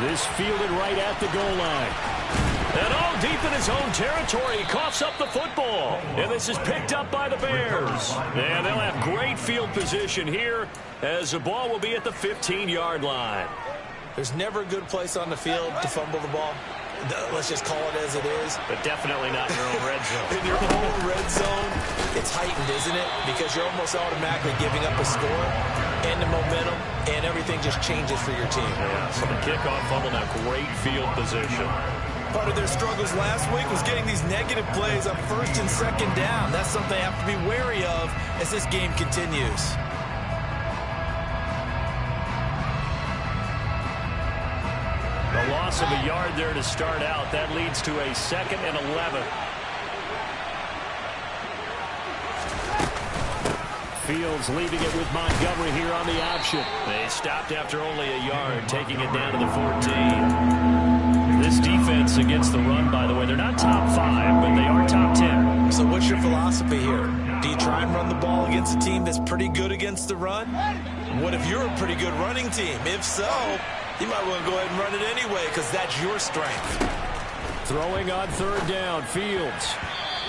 This fielded right at the goal line. And all deep in his own territory, he coughs up the football. And this is picked up by the Bears. And they'll have great field position here as the ball will be at the 15-yard line. There's never a good place on the field to fumble the ball. Let's just call it as it is. But definitely not in your own red zone. In your own red zone, it's heightened, isn't it? Because you're almost automatically giving up a score and the momentum, and everything just changes for your team. Yeah, so the kickoff fumble, now great field position. Part of their struggles last week was getting these negative plays on first and second down. That's something they have to be wary of as this game continues. A loss of a yard there to start out. That leads to a 2nd and 11. Fields leaving it with Montgomery here on the option. They stopped after only a yard, taking it down to the 14. This defense against the run, by the way, they're not top 5, but they are top 10. So what's your philosophy here? Do you try and run the ball against a team that's pretty good against the run? What if you're a pretty good running team? If so, you might want to go ahead and run it anyway because that's your strength. Throwing on 3rd down, Fields.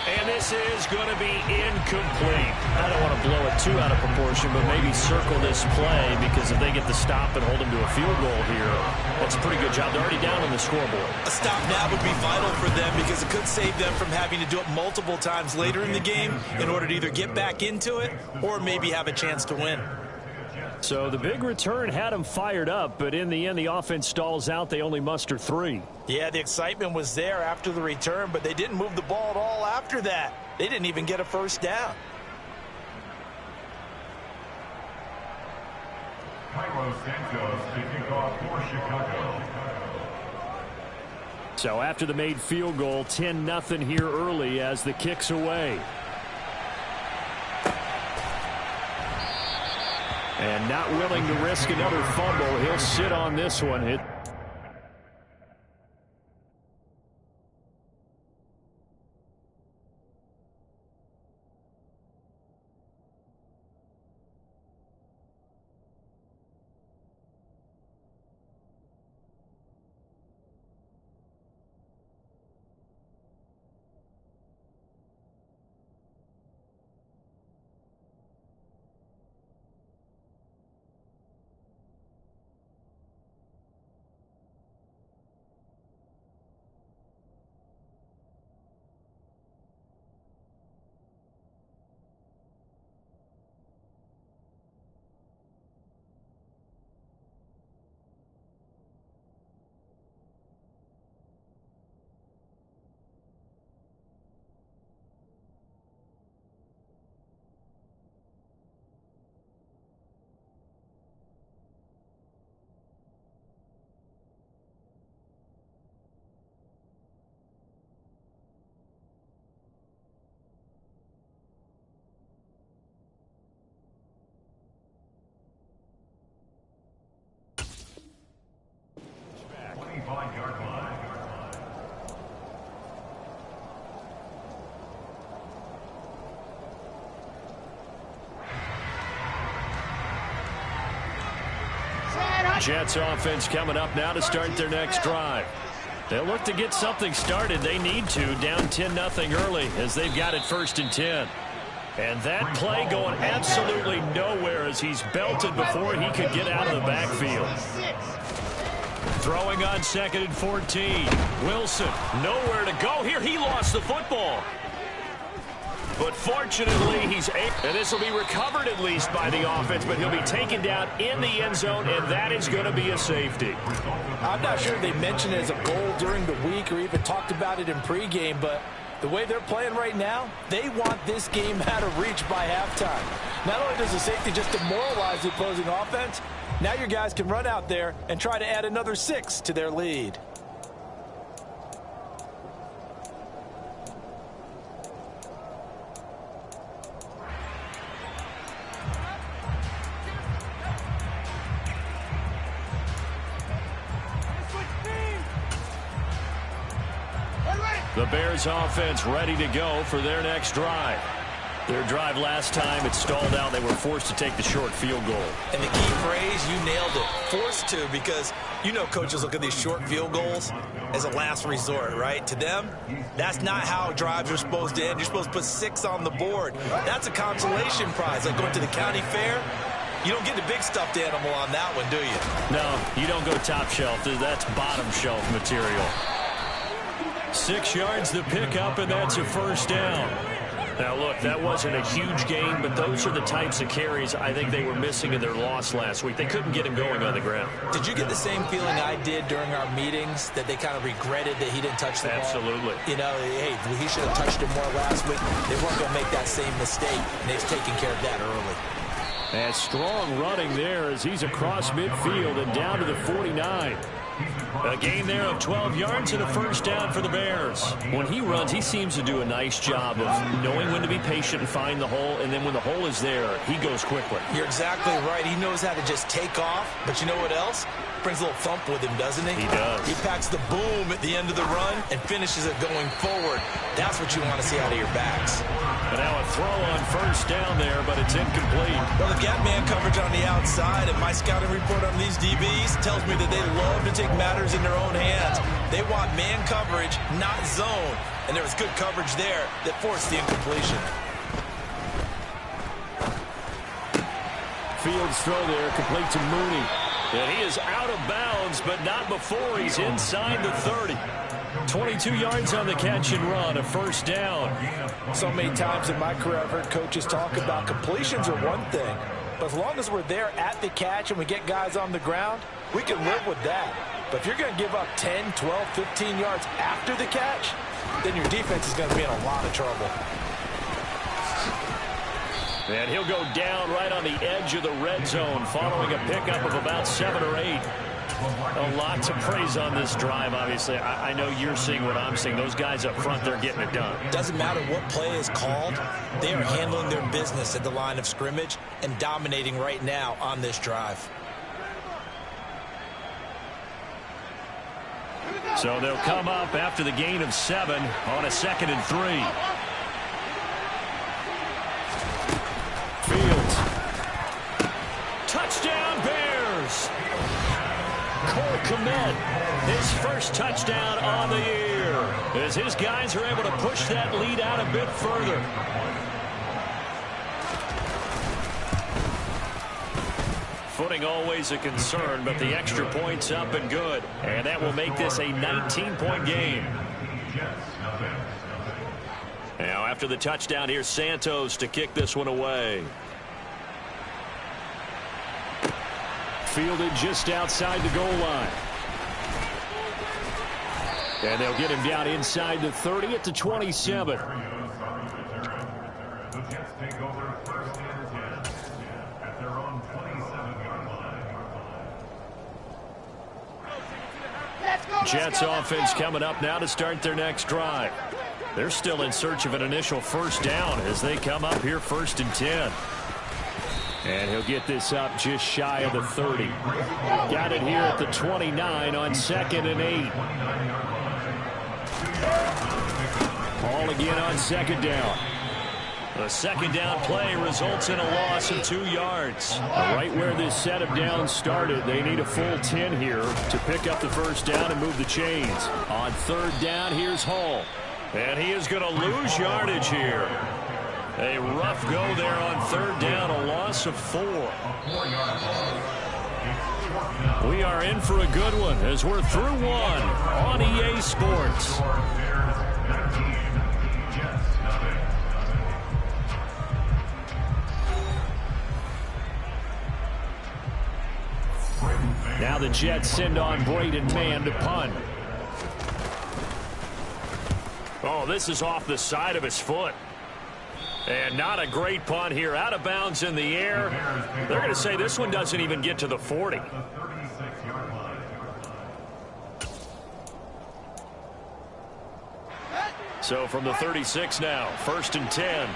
And this is going to be incomplete. I don't want to blow it too out of proportion, but maybe circle this play because if they get the stop and hold them to a field goal here, that's a pretty good job. They're already down on the scoreboard. A stop now would be vital for them because it could save them from having to do it multiple times later in the game in order to either get back into it or maybe have a chance to win. So the big return had them fired up, but in the end, the offense stalls out. They only muster 3. Yeah, the excitement was there after the return, but they didn't move the ball at all after that. They didn't even get a first down. Cairo Santos kicking off for Chicago. So after the made field goal, 10-0 here early as the kick's away. And not willing to risk another fumble. He'll sit on this one. Jets offense coming up now to start their next drive. They'll look to get something started. They need to, down 10-0 early as they've got it 1st and 10. And that play going absolutely nowhere as he's belted before he could get out of the backfield. Throwing on 2nd and 14. Wilson, nowhere to go here. He lost the football. But fortunately, he's able, and this will be recovered at least by the offense, but he'll be taken down in the end zone, and that is going to be a safety. I'm not sure they mentioned it as a goal during the week or even talked about it in pregame, but the way they're playing right now, they want this game out of reach by halftime. Not only does the safety just demoralize the opposing offense, now your guys can run out there and try to add another 6 to their lead. The Bears offense ready to go for their next drive. Their drive last time, it stalled out. They were forced to take the short field goal. And the key phrase, you nailed it, forced to, because you know coaches look at these short field goals as a last resort, right? To them, that's not how drives are supposed to end. You're supposed to put 6 on the board. That's a consolation prize, like going to the county fair. You don't get the big stuffed animal on that one, do you? No, you don't go top shelf. That's bottom shelf material. 6 yards the pickup, and that's a first down. Now, look, that wasn't a huge gain, but those are the types of carries I think they were missing in their loss last week. They couldn't get him going on the ground. Did you get the same feeling I did during our meetings, that they kind of regretted that he didn't touch the ball? Absolutely. You know, hey, he should have touched it more last week. They weren't going to make that same mistake, and they've taken care of that early. And strong running there as he's across midfield and down to the 49. A gain there of 12 yards and a first down for the Bears. When he runs, he seems to do a nice job of knowing when to be patient and find the hole, and then when the hole is there, he goes quickly. You're exactly right. He knows how to just take off, but you know what else? Brings a little thump with him, doesn't he? He does. He packs the boom at the end of the run and finishes it going forward. That's what you want to see out of your backs. But now a throw on first down there, but it's incomplete. Well, they've got man coverage on the outside, and my scouting report on these DBs tells me that they love to take matters in their own hands. They want man coverage, not zone. And there was good coverage there that forced the incompletion. Fields throw there, complete to Mooney. And he is out of bounds, but not before he's inside the 30. 22 yards on the catch and run, a first down. So many times in my career I've heard coaches talk about completions are one thing, but as long as we're there at the catch and we get guys on the ground, we can live with that. But if you're going to give up 10, 12, 15 yards after the catch, then your defense is going to be in a lot of trouble. And he'll go down right on the edge of the red zone following a pickup of about 7 or 8. A lot to praise on this drive, obviously. I know you're seeing what I'm seeing. Those guys up front, they're getting it done. Doesn't matter what play is called. They are handling their business at the line of scrimmage and dominating right now on this drive. So they'll come up after the gain of 7 on a 2nd and 3. Fields. Touchdown, Bears. Cole Kmet, his first touchdown on the year, as his guys are able to push that lead out a bit further. Footing always a concern, but the extra point's up and good. And that will make this a 19-point game. Now, after the touchdown, here's Santos to kick this one away. Fielded just outside the goal line. And they'll get him down inside the 30 at the 27. The Jets take over first and 10 at their own 27-yard line. Jets offense coming up now to start their next drive. They're still in search of an initial first down as they come up here 1st and 10. And he'll get this up just shy of the 30. Got it here at the 29 on 2nd and 8. Ball again on 2nd down. The 2nd down play results in a loss of 2 yards. Right where this set of downs started, they need a full 10 here to pick up the first down and move the chains. On 3rd down, here's Hall. And he is going to lose yardage here. A rough go there on 3rd down, a loss of 4. We are in for a good one as we're through one on EA Sports. Now the Jets send on Braden Mann to punt. Oh, this is off the side of his foot. And not a great punt here. Out of bounds in the air. They're going to say this one doesn't even get to the 40. So from the 36 now, 1st and 10.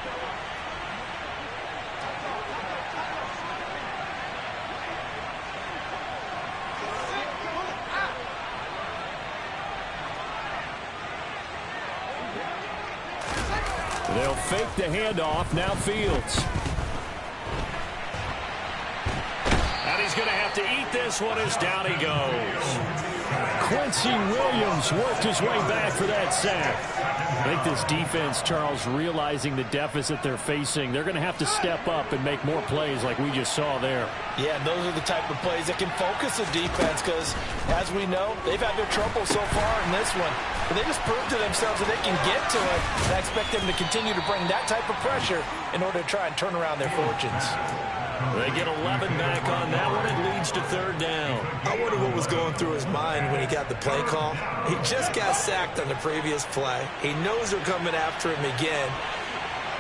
They'll fake the handoff. Now Fields. And he's going to have to eat this one as down he goes. Quincy Williams worked his way back for that sack. I think this defense, Charles, realizing the deficit they're facing, they're going to have to step up and make more plays like we just saw there. Yeah, and those are the type of plays that can focus a defense because, as we know, they've had their trouble so far in this one. But they just proved to themselves that they can get to it. And I expect them to continue to bring that type of pressure in order to try and turn around their fortunes. They get 11 back on that one. It leads to third down. I wonder what was going through his mind when he got the play call. He just got sacked on the previous play. He knows they're coming after him again.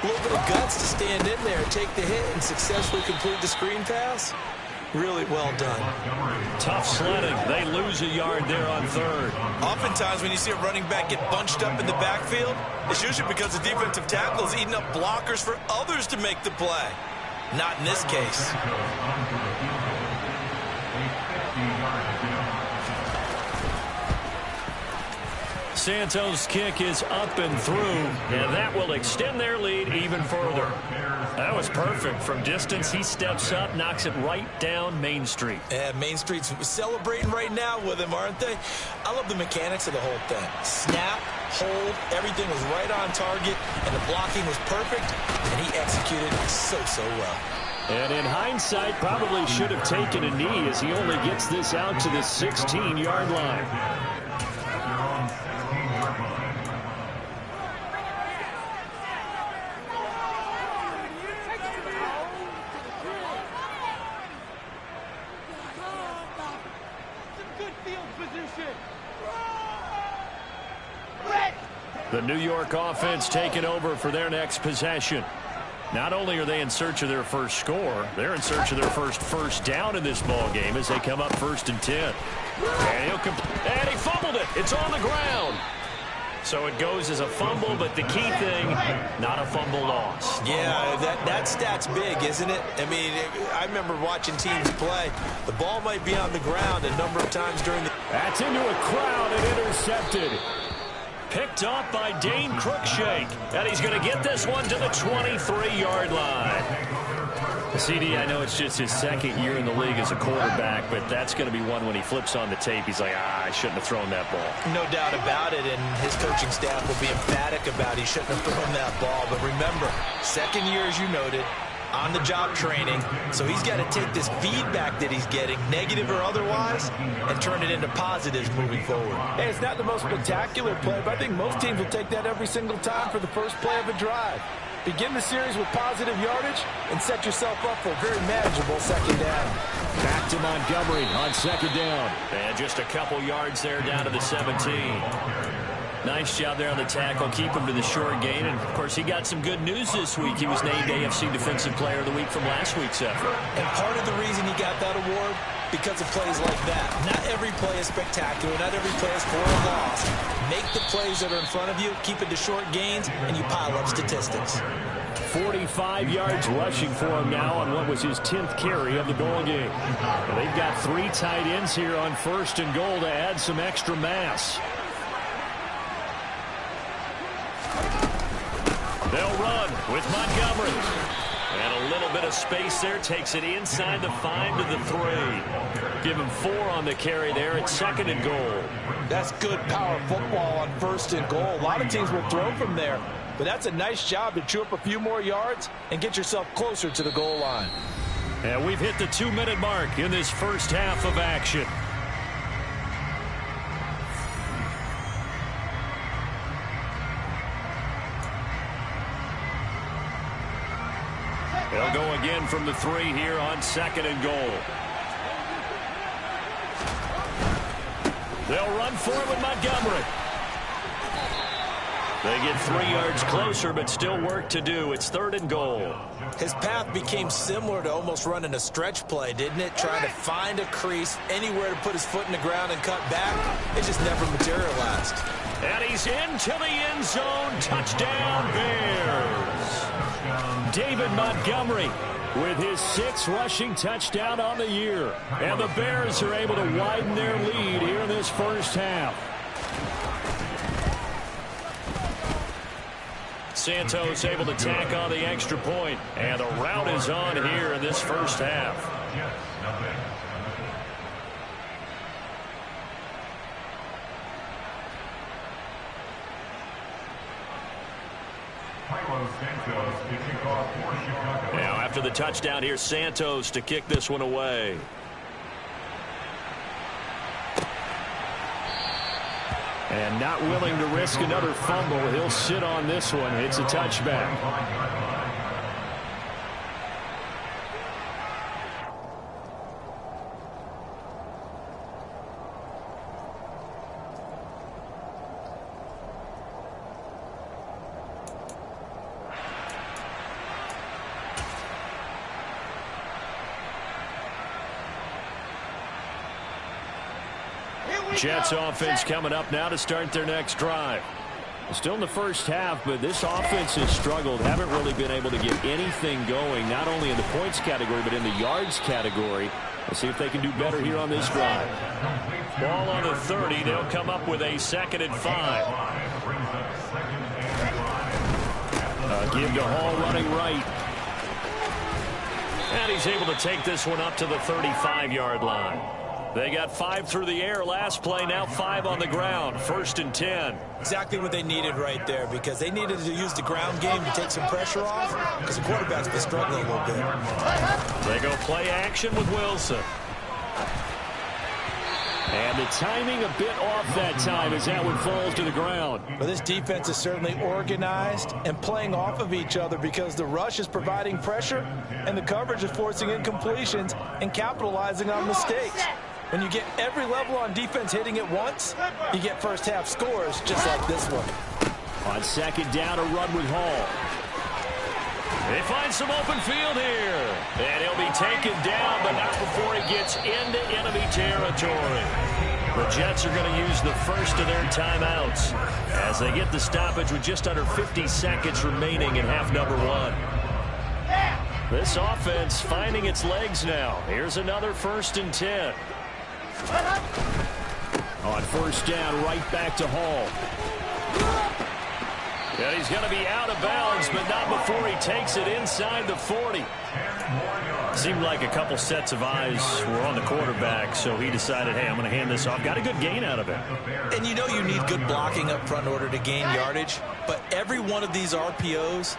A little bit of guts to stand in there, take the hit, and successfully complete the screen pass. Really well done. Tough sledding. They lose a yard there on third. Oftentimes when you see a running back get bunched up in the backfield, it's usually because the defensive tackle is eating up blockers for others to make the play. Not in this case. Santos' kick is up and through, and that will extend their lead even further. That was perfect. From distance, he steps up, knocks it right down Main Street. Yeah, Main Street's celebrating right now with him, aren't they? I love the mechanics of the whole thing. Snap, hold, everything was right on target, and the blocking was perfect, and he executed so well. And in hindsight, probably should have taken a knee as he only gets this out to the 16-yard line. The New York offense taking over for their next possession. Not only are they in search of their first score, they're in search of their first down in this ball game as they come up 1st and 10. And he fumbled it. It's on the ground. So it goes as a fumble, but the key thing, not a fumble loss. Yeah, that stat's big, isn't it? I mean, I remember watching teams play. The ball might be on the ground a number of times during the... That's into a crowd and intercepted. Picked up by Dane Cruikshank. And he's going to get this one to the 23-yard line. CD, I know it's just his second year in the league as a quarterback, but that's going to be one when he flips on the tape. He's like, I shouldn't have thrown that ball. No doubt about it, and his coaching staff will be emphatic about he shouldn't have thrown that ball. But remember, second year, as you noted, on-the-job training, so he's got to take this feedback that he's getting, negative or otherwise, and turn it into positives moving forward. Hey, it's not the most spectacular play, but I think most teams will take that every single time for the first play of a drive. Begin the series with positive yardage and set yourself up for a very manageable second down. Back to Montgomery on second down. And just a couple yards there down to the 17. Nice job there on the tackle. Keep him to the short gain. And, of course, he got some good news this week. He was named AFC Defensive Player of the Week from last week's effort. And part of the reason he got that award, because of plays like that. Not every play is spectacular. Not every play is for a loss. Make the plays that are in front of you, keep it to short gains, and you pile up statistics. 45 yards rushing for him now on what was his 10th carry of the ball game. And they've got 3 tight ends here on 1st and goal to add some extra mass. They'll run with Montgomery. And a little bit of space there. Takes it inside the 5 to the 3. Give him 4 on the carry there at 2nd and goal. That's good power football on 1st and goal. A lot of teams will throw from there. But that's a nice job to chew up a few more yards and get yourself closer to the goal line. And we've hit the 2-minute mark in this first half of action. They'll go again from the 3 here on 2nd and goal. They'll run for it with Montgomery. They get 3 yards closer, but still work to do. It's 3rd and goal. His path became similar to almost running a stretch play, didn't it? Trying to find a crease, anywhere to put his foot in the ground and cut back. It just never materialized. And he's into the end zone. Touchdown, Bears. David Montgomery with his 6th rushing touchdown on the year. And the Bears are able to widen their lead here in this first half. Santos able to tack on the extra point. And the rout is on here in this first half. Yes, nothing. Carlos Santos to kick off for Chicago. Now after the touchdown, here's Santos to kick this one away. And not willing to risk another fumble. He'll sit on this one. It's a touchback. Jets offense coming up now to start their next drive. Still in the first half, but this offense has struggled. Haven't really been able to get anything going, not only in the points category, but in the yards category. Let's see if they can do better here on this drive. Ball on the 30. They'll come up with a 2nd and 5. Give to Hall running right. And he's able to take this one up to the 35-yard line. They got 5 through the air last play, now 5 on the ground. 1st and 10. Exactly what they needed right there, because they needed to use the ground game to take some pressure off, because the quarterback's been struggling a little bit. They go play action with Wilson. And the timing a bit off that time as that one falls to the ground. But this defense is certainly organized and playing off of each other, because the rush is providing pressure and the coverage is forcing incompletions and capitalizing on mistakes. When you get every level on defense hitting at once, you get first half scores just like this one. On 2nd down, a run with Hall. They find some open field here. And he'll be taken down, but not before he gets into enemy territory. The Jets are going to use the first of their timeouts as they get the stoppage with just under 50 seconds remaining in half number 1. This offense finding its legs now. Here's another 1st and 10. On 1st down, right back to Hall. And he's going to be out of bounds, but not before he takes it inside the 40. Seemed like a couple sets of eyes were on the quarterback, so he decided, hey, I'm going to hand this off. Got a good gain out of it. And you know you need good blocking up front in order to gain yardage, but every one of these RPOs,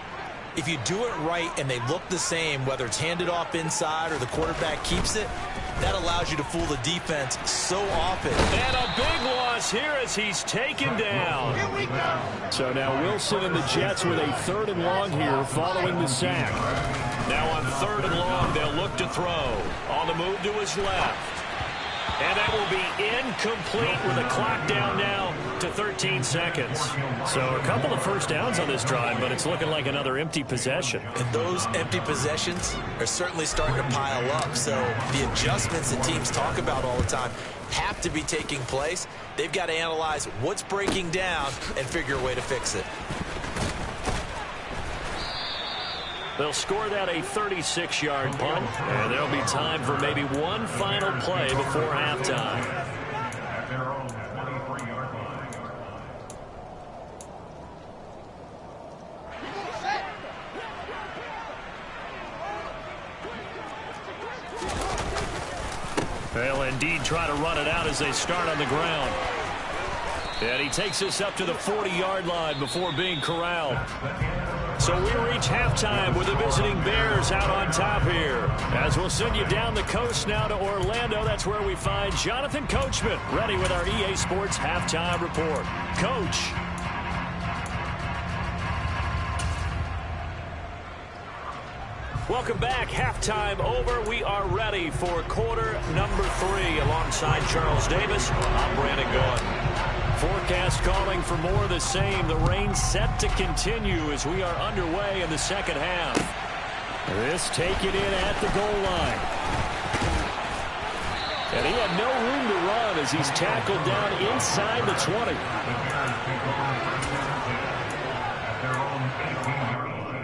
if you do it right and they look the same, whether it's handed off inside or the quarterback keeps it, that allows you to fool the defense so often. And a big loss here as he's taken down. So now Wilson and the Jets with a 3rd and long here following the sack. Now on 3rd and long, they'll look to throw. On the move to his left. And that will be incomplete with the clock down now to 13 seconds. So a couple of first downs on this drive, but it's looking like another empty possession. And those empty possessions are certainly starting to pile up. So the adjustments that teams talk about all the time have to be taking place. They've got to analyze what's breaking down and figure a way to fix it. They'll score that a 36-yard punt, and there'll be time for maybe one final play before halftime. At their own 23-yard line. They'll indeed try to run it out as they start on the ground. And he takes this up to the 40-yard line before being corralled. So we reach halftime with the visiting Bears out on top here. As we'll send you down the coast now to Orlando. That's where we find Jonathan Coachman ready with our EA Sports Halftime Report. Coach. Welcome back. Halftime over. We are ready for quarter number 3 alongside Charles Davis. I'm Brandon Gaudin. Forecast calling for more of the same. The rain set to continue as we are underway in the second half. This take it in at the goal line. And he had no room to run as he's tackled down inside the 20. At their own 18-yard line.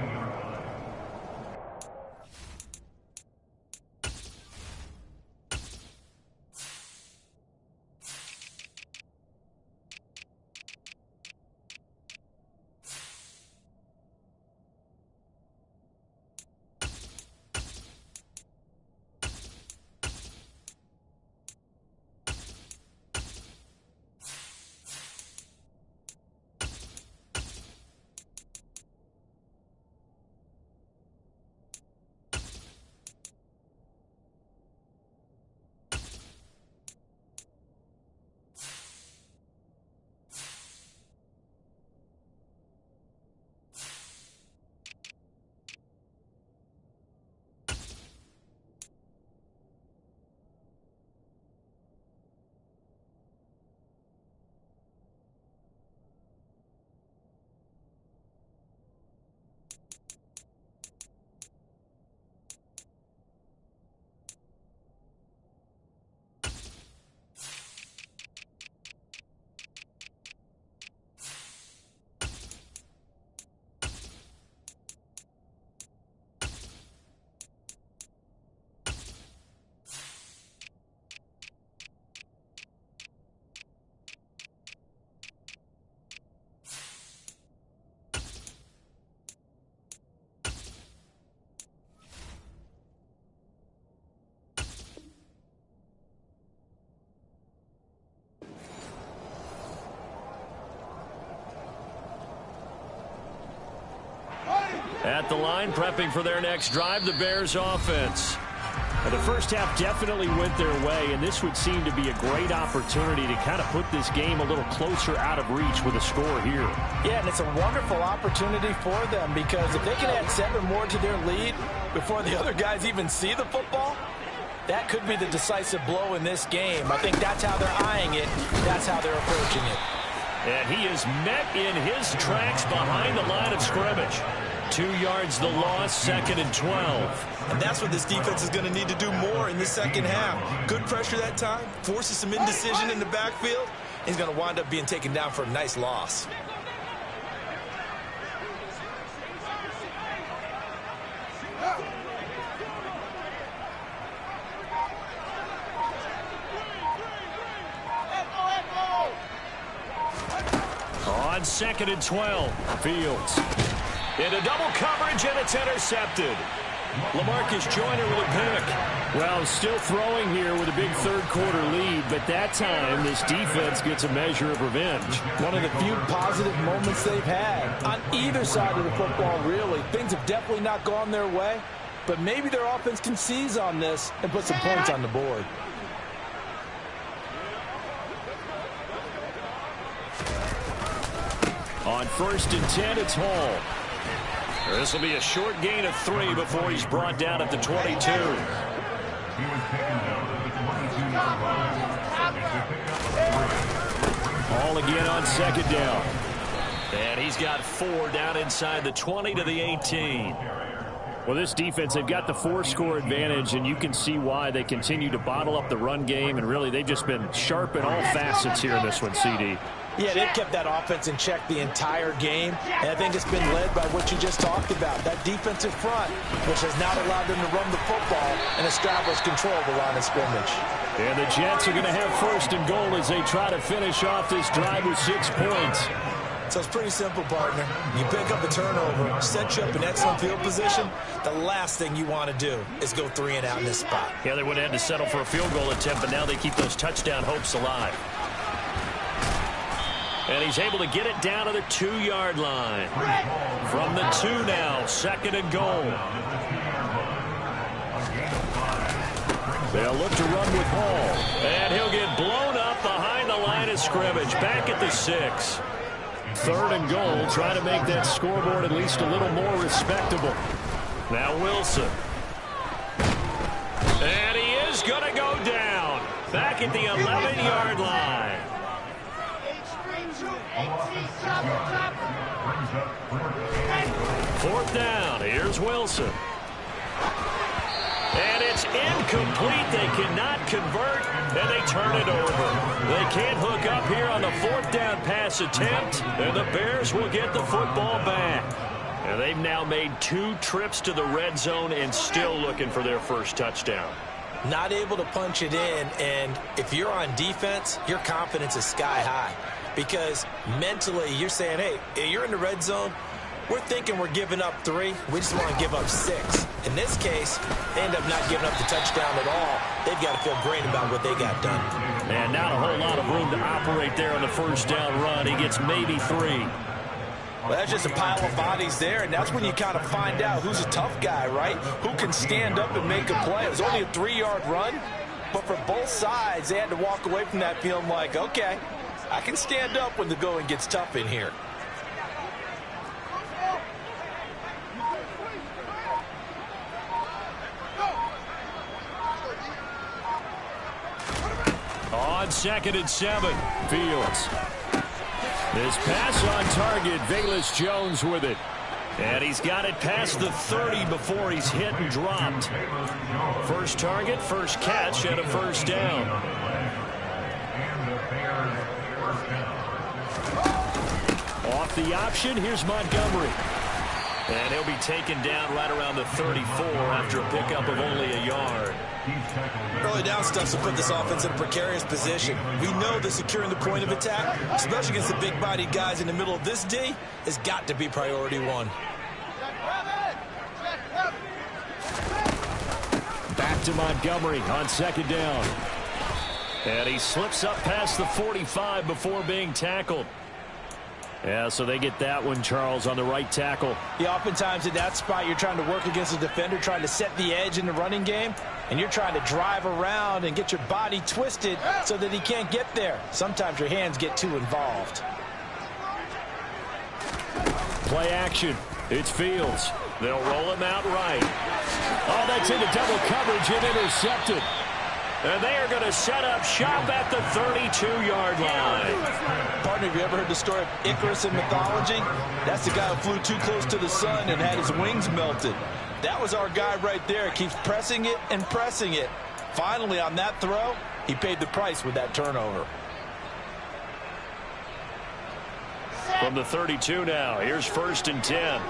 At the line, prepping for their next drive, the Bears offense. And the first half definitely went their way, and this would seem to be a great opportunity to kind of put this game a little closer out of reach with a score here. Yeah, and it's a wonderful opportunity for them, because if they can add 7 more to their lead before the other guys even see the football, that could be the decisive blow in this game. I think that's how they're eyeing it. That's how they're approaching it. And he is met in his tracks behind the line of scrimmage. 2 yards the loss, 2nd and 12. And that's what this defense is going to need to do more in the second half. Good pressure that time, forces some indecision in the backfield. He's going to wind up being taken down for a nice loss. On 2nd and 12, Fields. Into double coverage, and it's intercepted. LaMarcus Joyner with a pick. Well, still throwing here with a big third-quarter lead, but that time this defense gets a measure of revenge. One of the few positive moments they've had on either side of the football, really. Things have definitely not gone their way, but maybe their offense can seize on this and put some points on the board. On 1st and 10, it's Hall. This will be a short gain of 3 before he's brought down at the 22. He was taken down at the 22-yard line. Hall again on 2nd down. And he's got 4 down inside the 20 to the 18. Well, this defense, they've got the 4-score advantage, and you can see why they continue to bottle up the run game, and really they've just been sharp in all facets here in this one, CD. Yeah, they've kept that offense in check the entire game, and I think it's been led by what you just talked about, that defensive front, which has not allowed them to run the football and establish control of the line of scrimmage. And the Jets are going to have 1st and goal as they try to finish off this drive with 6 points. So it's pretty simple, partner. You pick up a turnover, set you up in excellent field position. The last thing you want to do is go 3 and out in this spot. Yeah, they would have had to settle for a field goal attempt, but now they keep those touchdown hopes alive. And he's able to get it down to the 2-yard line. From the 2 now, 2nd and goal. They'll look to run with Hall. And he'll get blown up behind the line of scrimmage. Back at the 6. 3rd and goal, trying to make that scoreboard at least a little more respectable. Now Wilson. And he is going to go down. Back at the 11-yard line. 4th down. Here's Wilson. And it's incomplete. They cannot convert, and they turn it over. They can't hook up here on the 4th down pass attempt, and the Bears will get the football back. And they've now made 2 trips to the red zone and still looking for their first touchdown. Not able to punch it in, and if you're on defense, your confidence is sky high. Because mentally, you're saying, hey, you're in the red zone. We're thinking we're giving up 3. We just want to give up 6. In this case, they end up not giving up the touchdown at all. They've got to feel great about what they got done. And not a whole lot of room to operate there on the first down run. He gets maybe 3. Well, that's just a pile of bodies there, and that's when you kind of find out who's a tough guy, right? Who can stand up and make a play. It was only a 3-yard run, but for both sides, they had to walk away from that feeling like, okay, I can stand up when the going gets tough in here. On 2nd and 7, Fields. This pass on target, Velus Jones with it. And he's got it past the 30 before he's hit and dropped. First target, first catch, and a 1st down. Off the option, here's Montgomery. And he'll be taken down right around the 34 after a pickup of only a yard. Early down stuff to put this offense in a precarious position. We know that securing the point of attack, especially against the big-bodied guys in the middle of this D, has got to be priority 1. Back to Montgomery on 2nd down. And he slips up past the 45 before being tackled. Yeah, so they get that one, Charles, on the right tackle. Yeah, oftentimes in that spot, you're trying to work against a defender, trying to set the edge in the running game, and you're trying to drive around and get your body twisted so that he can't get there. Sometimes your hands get too involved. Play action. It's Fields. They'll roll him out right. Oh, that's into double coverage and intercepted. And they are going to set up shop at the 32-yard line. Partner, have you ever heard the story of Icarus in mythology? That's the guy who flew too close to the sun and had his wings melted. That was our guy right there. Keeps pressing it and pressing it. Finally, on that throw, he paid the price with that turnover. From the 32 now, here's 1st and 10.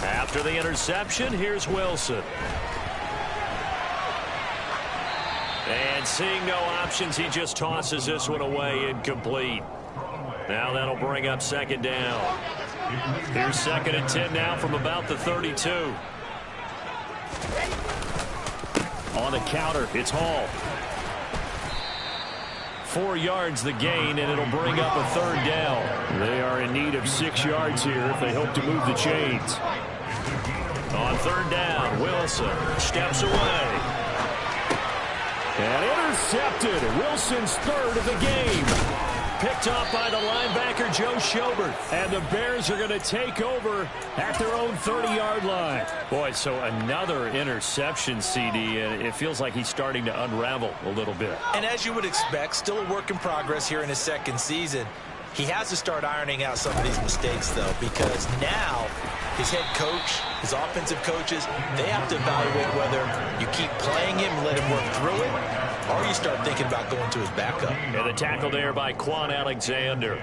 After the interception, here's Wilson. And seeing no options, he just tosses this one away, incomplete. Now that'll bring up 2nd down. Here's 2nd and 10 now from about the 32. On the counter, it's Hall. 4 yards the gain, and it'll bring up a 3rd down. They are in need of 6 yards here if they hope to move the chains. On 3rd down, Wilson steps away. And intercepted. Wilson's 3rd of the game. Picked off by the linebacker, Joe Schobert. And the Bears are going to take over at their own 30-yard line. Boy, so another interception, CD, and it feels like he's starting to unravel a little bit. And as you would expect, still a work in progress here in his 2nd season. He has to start ironing out some of these mistakes, though, because now his head coach, his offensive coaches, they have to evaluate whether you keep playing him and let him work through it, or you start thinking about going to his backup. And the tackle there by Quan Alexander.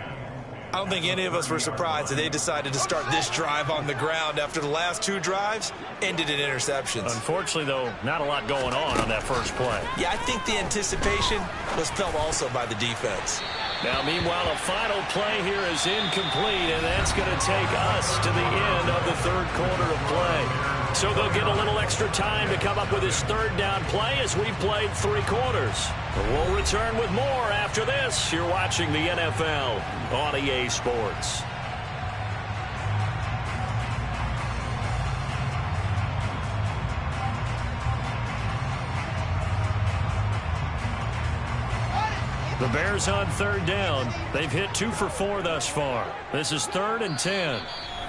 I don't think any of us were surprised that they decided to start this drive on the ground after the last 2 drives ended in interceptions. Unfortunately, though, not a lot going on that first play. Yeah, I think the anticipation was felt also by the defense. Now, meanwhile, a final play here is incomplete, and that's going to take us to the end of the 3rd quarter of play. So they'll get a little extra time to come up with his 3rd down play as we've played 3 quarters. But we'll return with more after this. You're watching the NFL on EA Sports. The Bears on 3rd down. They've hit 2 for 4 thus far. This is 3rd and 10.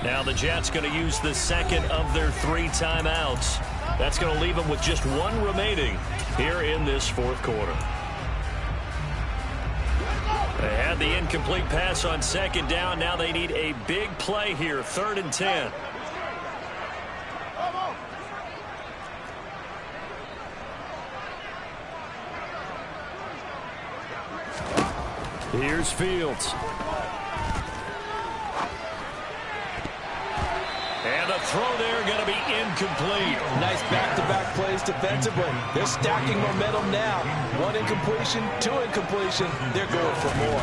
Now the Jets going to use the 2nd of their 3 timeouts. That's going to leave them with just 1 remaining here in this 4th quarter. They had the incomplete pass on 2nd down. Now they need a big play here, 3rd and 10. Here's Fields. And the throw there going to be incomplete. Nice back-to-back plays defensively. They're stacking momentum now. 1 incompletion, 2 incompletion. They're going for more.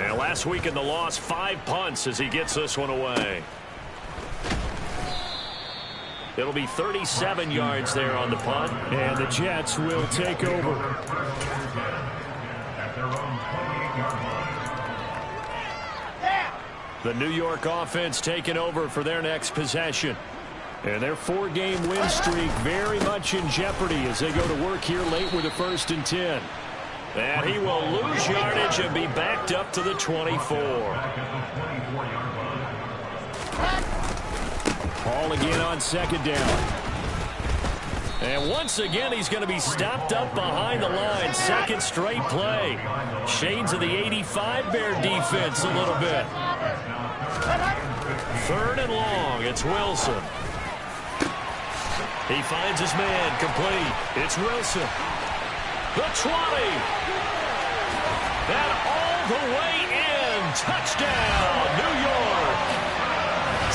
And last week in the loss, 5 punts as he gets this one away. It'll be 37 yards there on the punt. And the Jets will take over. The New York offense taking over for their next possession. And their 4-game win streak very much in jeopardy as they go to work here late with a 1st and 10. And he will lose yardage and be backed up to the 24. Hall again on 2nd down. And once again, he's going to be stopped up behind the line. 2nd straight play. Shades of the 85 Bear defense a little bit. 3rd and long. It's Wilson. He finds his man complete. It's Wilson. The 20. And all the way in. Touchdown, New York.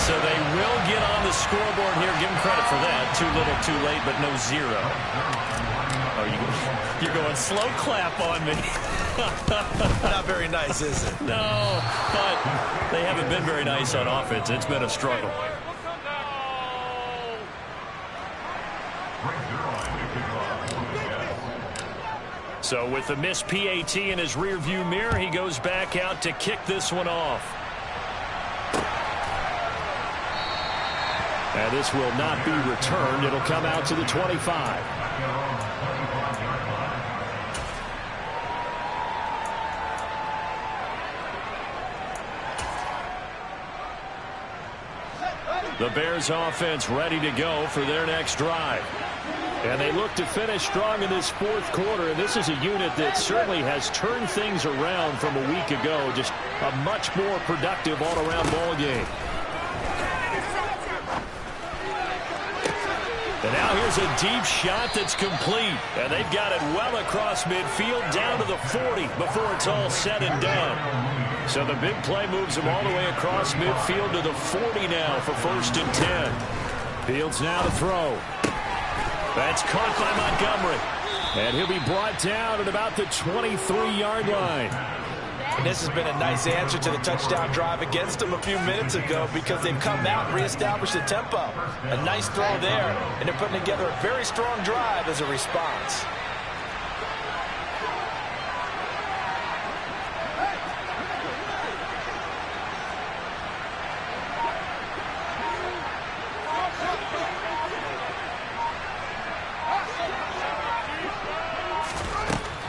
So they will get on the scoreboard here. Give him credit for that. Too little, too late, but no 0. Oh, you're going slow clap on me. Not very nice, is it? No, but they haven't been very nice on offense. It's been a struggle. So with the missed PAT in his rearview mirror, he goes back out to kick this one off. And this will not be returned. It'll come out to the 25. The Bears offense ready to go for their next drive. And they look to finish strong in this fourth quarter. And this is a unit that certainly has turned things around from a week ago. Just a much more productive all-around ball game. And now here's a deep shot that's complete. And they've got it well across midfield down to the 40 before it's all said and done. So the big play moves him all the way across midfield to the 40 now for 1st and 10. Fields now to throw. That's caught by Montgomery. And he'll be brought down at about the 23-yard line. And this has been a nice answer to the touchdown drive against them a few minutes ago because they've come out and reestablished the tempo. A nice throw there, and they're putting together a very strong drive as a response.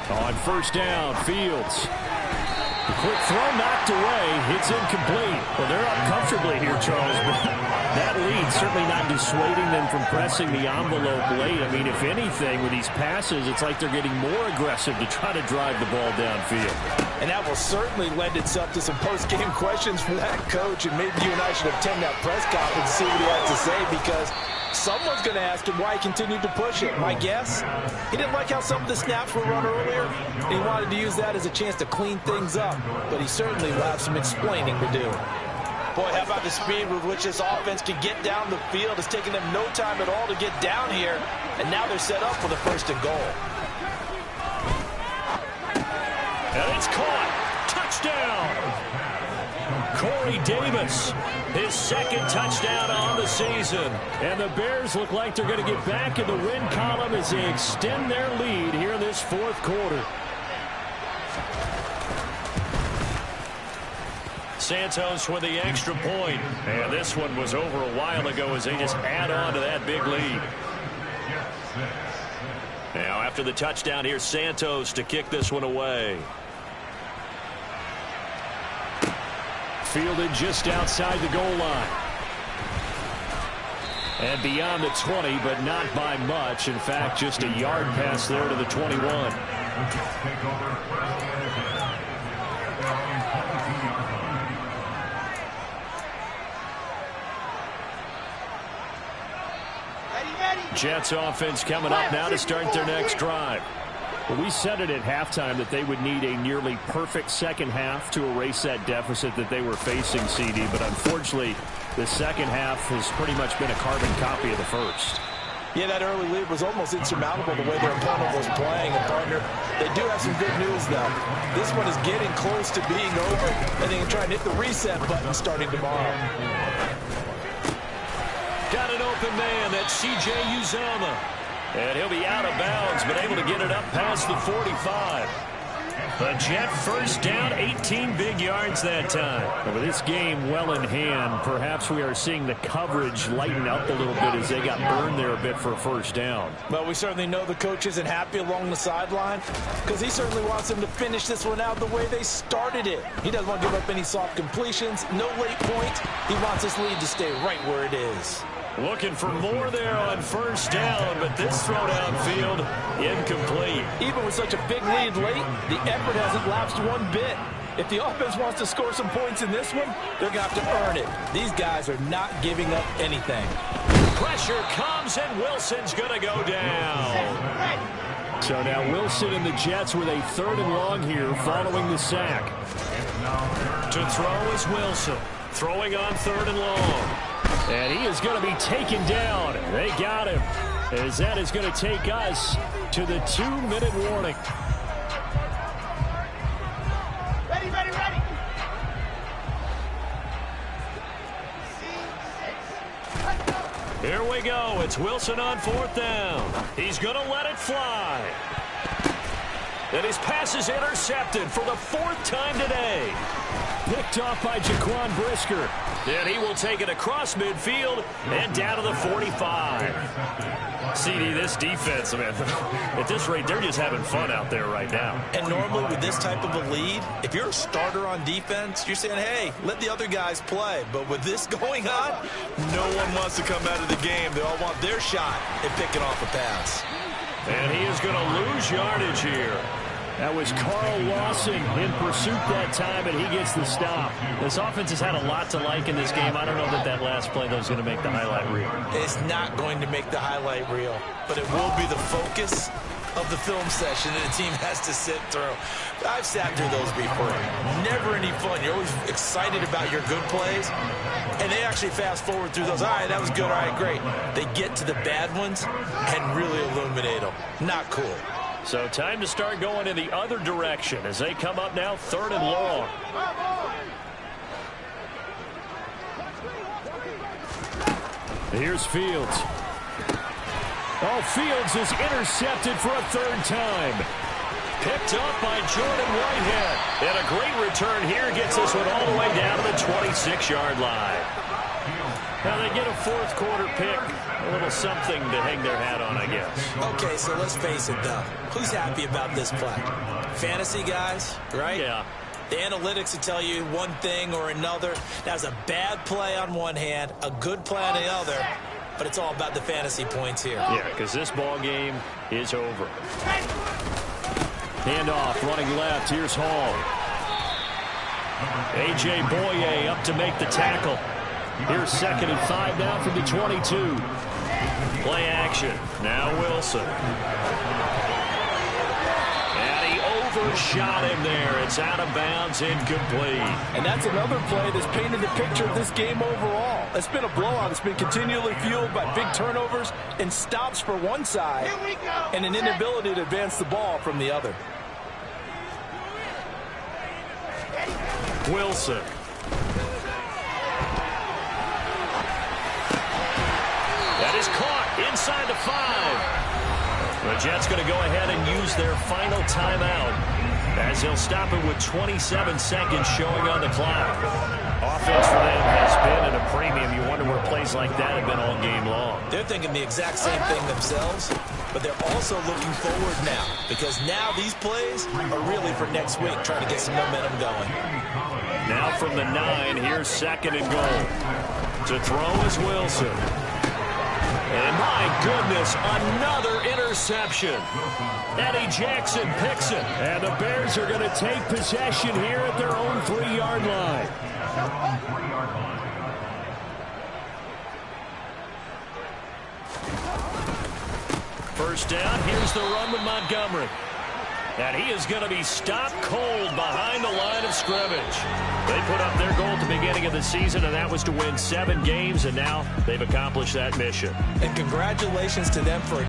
On 1st down, Fields. The quick throw knocked away. It's incomplete. Well, they're up comfortably here, Charles, but that lead certainly not dissuading them from pressing the envelope late. I mean, if anything, with these passes, it's like they're getting more aggressive to try to drive the ball downfield. And that will certainly lend itself to some post-game questions from that coach, and maybe you and I should attend that press conference and see what he has to say, because someone's going to ask him why he continued to push it. My guess, he didn't like how some of the snaps were run earlier, and he wanted to use that as a chance to clean things up, but he certainly will have some explaining to do. Boy, how about the speed with which this offense can get down the field? It's taken them no time at all to get down here, and now they're set up for the 1st and goal. And it's caught. Touchdown. Corey Davis, his 2nd touchdown on the season. And the Bears look like they're going to get back in the win column as they extend their lead here in this 4th quarter. Santos with the extra point. And this one was over a while ago as they just add on to that big lead. Now after the touchdown, here's Santos to kick this one away. Fielded just outside the goal line. And beyond the 20, but not by much. In fact, just a yard pass there to the 21. Jets offense coming up now to start their next drive. Well, we said it at halftime that they would need a nearly perfect second half to erase that deficit that they were facing, CD. But unfortunately, the second half has pretty much been a carbon copy of the first. Yeah, that early lead was almost insurmountable the way their opponent was playing. And, partner, they do have some good news, though. This one is getting close to being over, and they can try and hit the reset button starting tomorrow. Got an open man. That's C.J. Uzomah. And he'll be out of bounds, but able to get it up past the 45. The Jet 1st down, 18 big yards that time. And with this game well in hand, perhaps we are seeing the coverage lighten up a little bit as they got burned there a bit for a 1st down. Well, we certainly know the coach isn't happy along the sideline because he certainly wants them to finish this one out the way they started it. He doesn't want to give up any soft completions, no late points. He wants this lead to stay right where it is. Looking for more there on 1st down, but this throw downfield incomplete. Even with such a big lead late, the effort hasn't lapsed one bit. If the offense wants to score some points in this one, they're going to have to earn it. These guys are not giving up anything. Pressure comes, and Wilson's going to go down. So now Wilson and the Jets with a 3rd and long here following the sack. To throw is Wilson. Throwing on 3rd and long. And he is going to be taken down. They got him. As that is going to take us to the 2-minute warning. Ready, ready, ready. Here we go. It's Wilson on 4th down. He's going to let it fly. And his pass is intercepted for the 4th time today. Picked off by Jaquan Brisker. And he will take it across midfield and down to the 45. CD, this defense, man, at this rate, they're just having fun out there right now. And normally with this type of a lead, if you're a starter on defense, you're saying, hey, let the other guys play. But with this going on, no one wants to come out of the game. They all want their shot at picking off a pass. And he is going to lose yardage here. That was Carl Lawson in pursuit that time, and he gets the stop. This offense has had a lot to like in this game. I don't know that last play, though, is going to make the highlight reel. It's not going to make the highlight reel, but it will be the focus of the film session that the team has to sit through. I've sat through those before. Never any fun. You're always excited about your good plays, and they actually fast forward through those. All right, that was good. All right, great. They get to the bad ones and really illuminate them. Not cool. So time to start going in the other direction as they come up now 3rd and long. Here's Fields. Oh, Fields is intercepted for a 3rd time. Picked up by Jordan Whitehead. And a great return here gets this one all the way down to the 26-yard line. Now they get a 4th quarter pick. A little something to hang their hat on, I guess. Okay, so let's face it, though. Who's happy about this play? Fantasy guys, right? Yeah. The analytics will tell you one thing or another. That was a bad play on one hand, a good play on the other, but it's all about the fantasy points here. Yeah, because this ball game is over. Handoff, running left. Here's Hall. A.J. Boye up to make the tackle. Here's 2nd and 5 now from the 22. Play action. Now Wilson. And he overshot him there. It's out of bounds, incomplete. And that's another play that's painted the picture of this game overall. It's been a blowout. It's been continually fueled by big turnovers and stops for one side and an inability to advance the ball from the other. Wilson. That is caught inside the 5. The Jets going to go ahead and use their final timeout as they'll stop it with 27 seconds showing on the clock. Offense for them has been at a premium. You wonder where plays like that have been all game long. They're thinking the exact same thing themselves, but they're also looking forward now because now these plays are really for next week, trying to get some momentum going. Now from the 9, here's 2nd and goal. To throw is Wilson. And my goodness, another interception. Eddie Jackson picks it. And the Bears are going to take possession here at their own 3-yard line. First down, here's the run with Montgomery. And he is going to be stopped cold behind the line of scrimmage. They put up their goal at the beginning of the season, and that was to win 7 games, and now they've accomplished that mission. And congratulations to them for